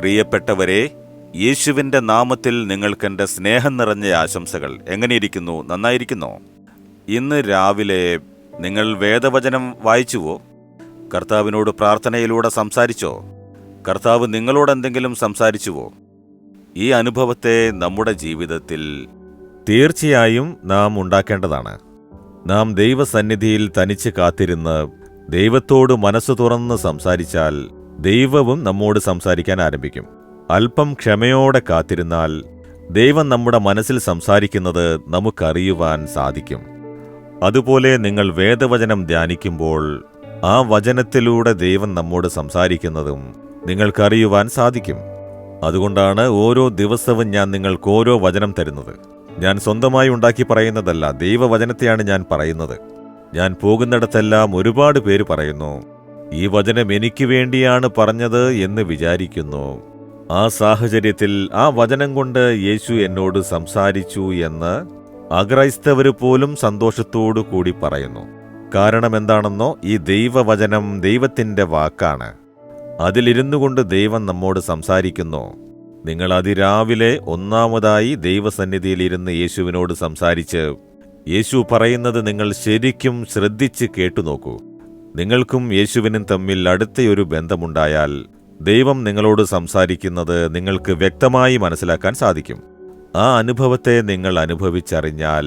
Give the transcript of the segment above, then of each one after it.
പ്രിയപ്പെട്ടവരെ, യേശുവിൻ്റെ നാമത്തിൽ നിങ്ങൾക്കെൻ്റെ സ്നേഹം നിറഞ്ഞ ആശംസകൾ. എങ്ങനെയിരിക്കുന്നു? നന്നായിരിക്കുന്നോ? ഇന്ന് രാവിലെ നിങ്ങൾ വേദവചനം വായിച്ചുവോ? കർത്താവിനോട് പ്രാർത്ഥനയിലൂടെ സംസാരിച്ചോ? കർത്താവ് നിങ്ങളോട് എന്തെങ്കിലും സംസാരിച്ചുവോ? ഈ അനുഭവത്തെ നമ്മുടെ ജീവിതത്തിൽ തീർച്ചയായും നാം ഉണ്ടാക്കേണ്ടതാണ്. നാം ദൈവസന്നിധിയിൽ തനിച്ച് കാത്തിരുന്ന് ദൈവത്തോട് മനസ്സു തുറന്ന് സംസാരിച്ചാൽ ദൈവവും നമ്മോട് സംസാരിക്കാൻ ആരംഭിക്കും. അല്പം ക്ഷമയോടെ കാത്തിരുന്നാൽ ദൈവം നമ്മുടെ മനസ്സിൽ സംസാരിക്കുന്നത് നമുക്കറിയുവാൻ സാധിക്കും. അതുപോലെ നിങ്ങൾ വേദവചനം ധ്യാനിക്കുമ്പോൾ ആ വചനത്തിലൂടെ ദൈവം നമ്മോട് സംസാരിക്കുന്നതും നിങ്ങൾക്കറിയുവാൻ സാധിക്കും. അതുകൊണ്ടാണ് ഓരോ ദിവസവും ഞാൻ നിങ്ങൾക്ക് ഓരോ വചനം തരുന്നത്. ഞാൻ സ്വന്തമായി ഉണ്ടാക്കി പറയുന്നതല്ല, ദൈവവചനത്തെയാണ് ഞാൻ പറയുന്നത്. ഞാൻ പോകുന്നിടത്തെല്ലാം ഒരുപാട് പേര് പറയുന്നു, ഈ വചനം എനിക്ക് വേണ്ടിയാണ് പറഞ്ഞത് എന്ന് വിചാരിക്കുന്നു. ആ സാഹചര്യത്തിൽ ആ വചനം കൊണ്ട് യേശു എന്നോട് സംസാരിച്ചു എന്ന് അക്രൈസ്തവര് പോലും സന്തോഷത്തോടു കൂടി പറയുന്നു. കാരണം എന്താണെന്നോ, ഈ ദൈവവചനം ദൈവത്തിന്റെ വാക്കാണ്. അതിലിരുന്നു കൊണ്ട് ദൈവം നമ്മോട് സംസാരിക്കുന്നു. നിങ്ങൾ അതിരാവിലെ ഒന്നാമതായി ദൈവസന്നിധിയിലിരുന്ന് യേശുവിനോട് സംസാരിച്ച് യേശു പറയുന്നത് നിങ്ങൾ ശരിക്കും ശ്രദ്ധിച്ച് കേട്ടുനോക്കൂ. നിങ്ങൾക്കും യേശുവിനും തമ്മിൽ അടുത്തൊരു ബന്ധമുണ്ടായാൽ ദൈവം നിങ്ങളോട് സംസാരിക്കുന്നത് നിങ്ങൾക്ക് വ്യക്തമായി മനസ്സിലാക്കാൻ സാധിക്കും. ആ അനുഭവത്തെ നിങ്ങൾ അനുഭവിച്ചറിഞ്ഞാൽ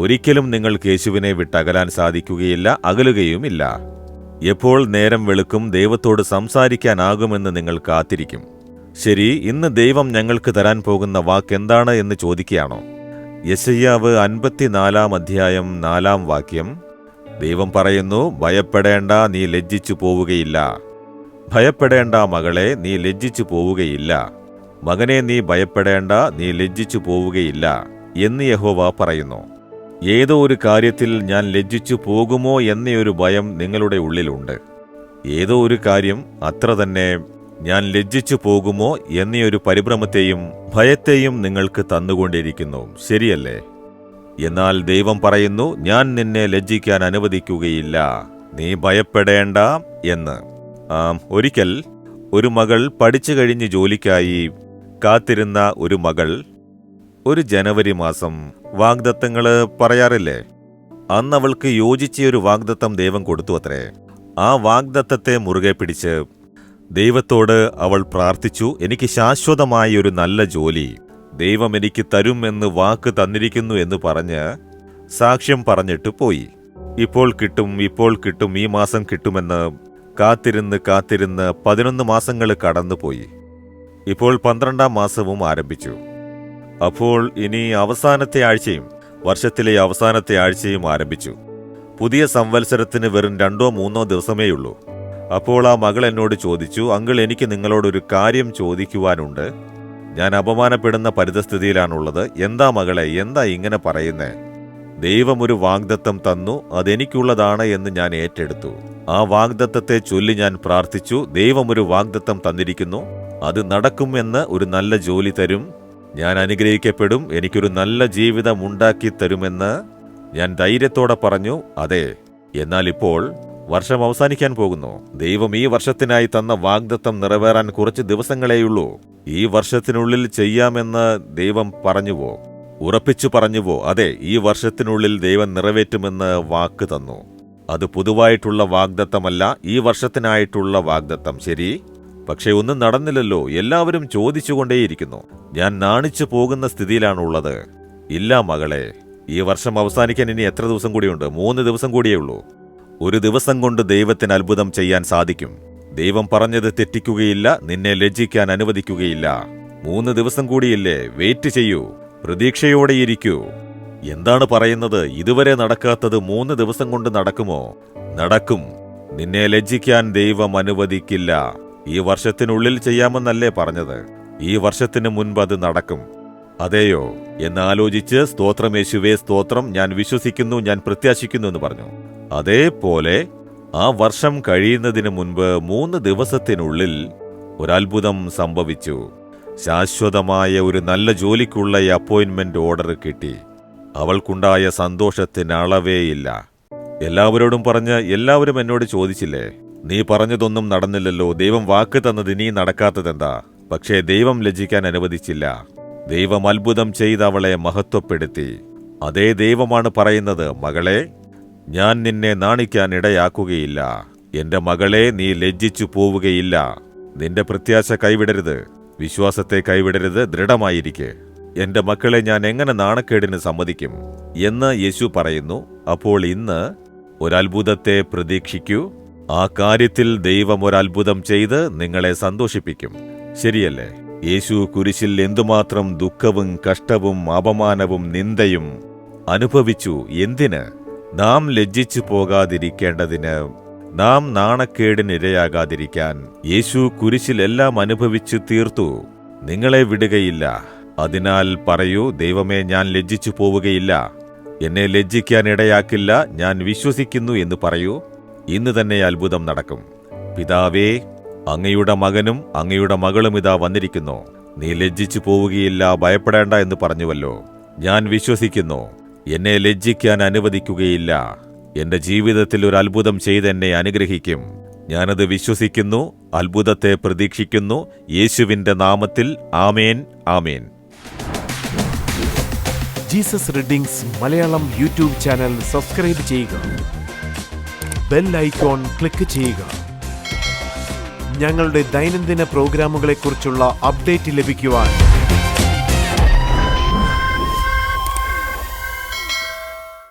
ഒരിക്കലും നിങ്ങൾക്ക് യേശുവിനെ വിട്ടകലാൻ സാധിക്കുകയില്ല, അകലുകയുമില്ല. എപ്പോൾ നേരം വെളുക്കും ദൈവത്തോട് സംസാരിക്കാനാകുമെന്ന് നിങ്ങൾ കാത്തിരിക്കും. ശരി, ഇന്ന് ദൈവം ഞങ്ങൾക്ക് തരാൻ പോകുന്ന വാക്കെന്താണ് എന്ന് ചോദിക്കുകയാണോ? യെശയ്യാവ് 54 അധ്യായം 4 വാക്യം. ദൈവം പറയുന്നു, ഭയപ്പെടേണ്ട, നീ ലജ്ജിച്ചു പോവുകയില്ല. ഭയപ്പെടേണ്ട മകളെ, നീ ലജ്ജിച്ചു പോവുകയില്ല. മകനെ, നീ ഭയപ്പെടേണ്ട, നീ ലജ്ജിച്ചു പോവുകയില്ല എന്ന് യഹോവ പറയുന്നു. ഏതോ ഒരു കാര്യത്തിൽ ഞാൻ ലജ്ജിച്ചു പോകുമോ എന്നൊരു ഭയം നിങ്ങളുടെ ഉള്ളിലുണ്ട്. ഏതോ ഒരു കാര്യം അത്ര തന്നെ ഞാൻ ലജ്ജിച്ചു പോകുമോ എന്നൊരു പരിഭ്രമത്തെയും ഭയത്തെയും നിങ്ങൾക്ക് തന്നുകൊണ്ടിരിക്കുന്നു. ശരിയല്ലേ? എന്നാൽ ദൈവം പറയുന്നു, ഞാൻ നിന്നെ ലജ്ജിക്കാൻ അനുവദിക്കുകയില്ല, നീ ഭയപ്പെടേണ്ട എന്ന്. ഒരിക്കൽ ഒരു മകൾ പഠിച്ചു കഴിഞ്ഞ് ജോലിക്കായി കാത്തിരുന്ന ഒരു മകൾ ഒരു ജനുവരി മാസം വാഗ്ദത്തങ്ങള് പറയാറില്ലേ? അന്ന് അവൾക്ക് യോജിച്ച ഒരു വാഗ്ദത്തം ദൈവം കൊടുത്തു അത്രേ. ആ വാഗ്ദത്തത്തെ മുറുകെ പിടിച്ച് ദൈവത്തോട് അവൾ പ്രാർത്ഥിച്ചു, എനിക്ക് ശാശ്വതമായ ഒരു നല്ല ജോലി ദൈവം എനിക്ക് തരും എന്ന് വാക്ക് തന്നിരിക്കുന്നു എന്ന് പറഞ്ഞ് സാക്ഷ്യം പറഞ്ഞിട്ട് പോയി. ഇപ്പോൾ കിട്ടും, ഈ മാസം കിട്ടുമെന്ന് കാത്തിരുന്ന് 11 മാസങ്ങൾ കടന്നുപോയി. ഇപ്പോൾ 12ാം മാസവും ആരംഭിച്ചു. അപ്പോൾ ഇനി അവസാനത്തെ ആഴ്ചയും വർഷത്തിലെ അവസാനത്തെ ആഴ്ചയും ആരംഭിച്ചു. പുതിയ സംവത്സരത്തിന് വെറും 2-3 ദിവസമേയുള്ളൂ. അപ്പോൾ ആ മകൾ എന്നോട് ചോദിച്ചു, അങ്കിൾ, എനിക്ക് നിങ്ങളോടൊരു കാര്യം ചോദിക്കുവാനുണ്ട്. ഞാൻ അപമാനപ്പെടുന്ന പരിതസ്ഥിതിയിലാണുള്ളത്. എന്താ മകളെ, എന്താ ഇങ്ങനെ പറയുന്നേ? ദൈവം ഒരു വാഗ്ദത്തം തന്നു, അതെനിക്കുള്ളതാണ് എന്ന് ഞാൻ ഏറ്റെടുത്തു. ആ വാഗ്ദത്തത്തെ ചൊല്ലി ഞാൻ പ്രാർത്ഥിച്ചു. ദൈവം ഒരു വാഗ്ദത്തം തന്നിരിക്കുന്നു, അത് നടക്കും എന്ന്. ഒരു നല്ല ജോലി തരും, ഞാൻ അനുഗ്രഹിക്കപ്പെടും, എനിക്കൊരു നല്ല ജീവിതം ഉണ്ടാക്കി തരുമെന്ന് ഞാൻ ധൈര്യത്തോടെ പറഞ്ഞു. അതെ, എന്നാൽ ഇപ്പോൾ വർഷം അവസാനിക്കാൻ പോകുന്നു. ദൈവം ഈ വർഷത്തിനായി തന്ന വാഗ്ദത്തം നിറവേറാൻ കുറച്ച് ദിവസങ്ങളേയുള്ളൂ. ഈ വർഷത്തിനുള്ളിൽ ചെയ്യാമെന്ന് ദൈവം പറഞ്ഞുവോ? ഉറപ്പിച്ചു പറഞ്ഞുവോ? അതെ, ഈ വർഷത്തിനുള്ളിൽ ദൈവം നിറവേറ്റുമെന്ന് വാക്ക് തന്നു. അത് പൊതുവായിട്ടുള്ള വാഗ്ദത്തമല്ല, ഈ വർഷത്തിനായിട്ടുള്ള വാഗ്ദത്തം. ശരി, പക്ഷെ ഒന്നും നടന്നില്ലല്ലോ. എല്ലാവരും ചോദിച്ചുകൊണ്ടേയിരിക്കുന്നു. ഞാൻ നാണിച്ചു പോകുന്ന സ്ഥിതിയിലാണുള്ളത്. ഇല്ല മകളെ, ഈ വർഷം അവസാനിക്കാൻ ഇനി എത്ര ദിവസം കൂടിയുണ്ട്? 3 ദിവസം കൂടിയേ ഉള്ളൂ. ഒരു ദിവസം കൊണ്ട് ദൈവത്തിന് അത്ഭുതം ചെയ്യാൻ സാധിക്കും. ദൈവം പറഞ്ഞത് തെറ്റിക്കുകയില്ല, നിന്നെ ലജ്ജിക്കാൻ അനുവദിക്കുകയില്ല. 3 ദിവസം കൂടിയില്ലേ? വെയിറ്റ് ചെയ്യൂ, പ്രതീക്ഷയോടെയിരിക്കൂ. എന്താണ് പറയുന്നത്? ഇതുവരെ നടക്കാത്തത് 3 ദിവസം കൊണ്ട് നടക്കുമോ? നടക്കും. നിന്നെ ലജ്ജിക്കാൻ ദൈവം അനുവദിക്കില്ല. ഈ വർഷത്തിനുള്ളിൽ ചെയ്യാമെന്നല്ലേ പറഞ്ഞത്? ഈ വർഷത്തിന് മുൻപ് അത് നടക്കും. അതെയോ എന്നാലോചിച്ച് സ്തോത്രം യേശുവേ സ്തോത്രം, ഞാൻ വിശ്വസിക്കുന്നു, ഞാൻ പ്രത്യാശിക്കുന്നു എന്ന് പറഞ്ഞു. അതേപോലെ ആ വർഷം കഴിയുന്നതിന് മുൻപ് 3 ദിവസത്തിനുള്ളിൽ ഒരത്ഭുതം സംഭവിച്ചു. ശാശ്വതമായ ഒരു നല്ല ജോലിക്കുള്ള അപ്പോയിന്റ്മെന്റ് ഓർഡർ കിട്ടി. അവൾക്കുണ്ടായ സന്തോഷത്തിന് അളവേയില്ല. എല്ലാവരോടും പറഞ്ഞ് എല്ലാവരും എന്നോട് ചോദിച്ചില്ലേ, നീ പറഞ്ഞതൊന്നും നടന്നില്ലല്ലോ, ദൈവം വാക്ക് തന്നത് ഇനി നടക്കാത്തതെന്താ? പക്ഷേ ദൈവം ലജ്ജിക്കാൻ അനുവദിച്ചില്ല. ദൈവം അത്ഭുതം ചെയ്ത് അവളെ മഹത്വപ്പെടുത്തി. അതേ ദൈവമാണ് പറയുന്നത്, മകളെ, ഞാൻ നിന്നെ നാണിക്കാൻ ഇടയാക്കുകയില്ല. എന്റെ മകളെ, നീ ലജ്ജിച്ചു പോവുകയില്ല. നിന്റെ പ്രത്യാശ കൈവിടരുത്, വിശ്വാസത്തെ കൈവിടരുത്, ദൃഢമായിരിക്കെ. എന്റെ മക്കളെ ഞാൻ എങ്ങനെ നാണക്കേടിന് സമ്മതിക്കും എന്ന് യേശു പറയുന്നു. അപ്പോൾ ഇന്ന് ഒരത്ഭുതത്തെ പ്രതീക്ഷിക്കൂ. ആ കാര്യത്തിൽ ദൈവം ഒരത്ഭുതം ചെയ്ത് നിങ്ങളെ സന്തോഷിപ്പിക്കും. ശരിയല്ലേ? യേശു കുരിശിൽ എന്തുമാത്രം ദുഃഖവും കഷ്ടവും അപമാനവും നിന്ദയും അനുഭവിച്ചു. എന്തിന്? നാം ലജ്ജിച്ചു പോകാതിരിക്കേണ്ടതിന്, നാം നാണക്കേടിനിരയാകാതിരിക്കാൻ. യേശു കുരിശിൽ എല്ലാം അനുഭവിച്ചു തീർത്തു. നിങ്ങളെ വിടുകയില്ല. അതിനാൽ പറയൂ, ദൈവമേ, ഞാൻ ലജ്ജിച്ചു പോവുകയില്ല, എന്നെ ലജ്ജിക്കാൻ ഇടയാക്കില്ല, ഞാൻ വിശ്വസിക്കുന്നു എന്ന് പറയൂ. ഇന്ന് തന്നെ അത്ഭുതം നടക്കും. പിതാവേ, അങ്ങയുടെ മകനും അങ്ങയുടെ മകളും ഇതാ വന്നിരിക്കുന്നു. നീ ലജ്ജിച്ചു പോവുകയില്ല, ഭയപ്പെടേണ്ട എന്ന് പറഞ്ഞുവല്ലോ. ഞാൻ വിശ്വസിക്കുന്നു. എന്നെ ലജ്ജിക്കാൻ അനുവദിക്കുകയില്ല. എന്റെ ജീവിതത്തിൽ ഒരു അത്ഭുതം ചെയ്ത് എന്നെ അനുഗ്രഹിക്കും. ഞാനത് വിശ്വസിക്കുന്നു, അത്ഭുതത്തെ പ്രതീക്ഷിക്കുന്നു. യേശുവിന്റെ നാമത്തിൽ ആമേൻ, ആമേൻ. Jesus readings Malayalam YouTube channel subscribe ചെയ്യുക. ബെൽ ഐക്കോൺ ക്ലിക്ക് ചെയ്യുക. ഞങ്ങളുടെ ദൈനംദിന പ്രോഗ്രാമുകളെക്കുറിച്ചുള്ള അപ്ഡേറ്റ് ലഭിക്കുവാൻ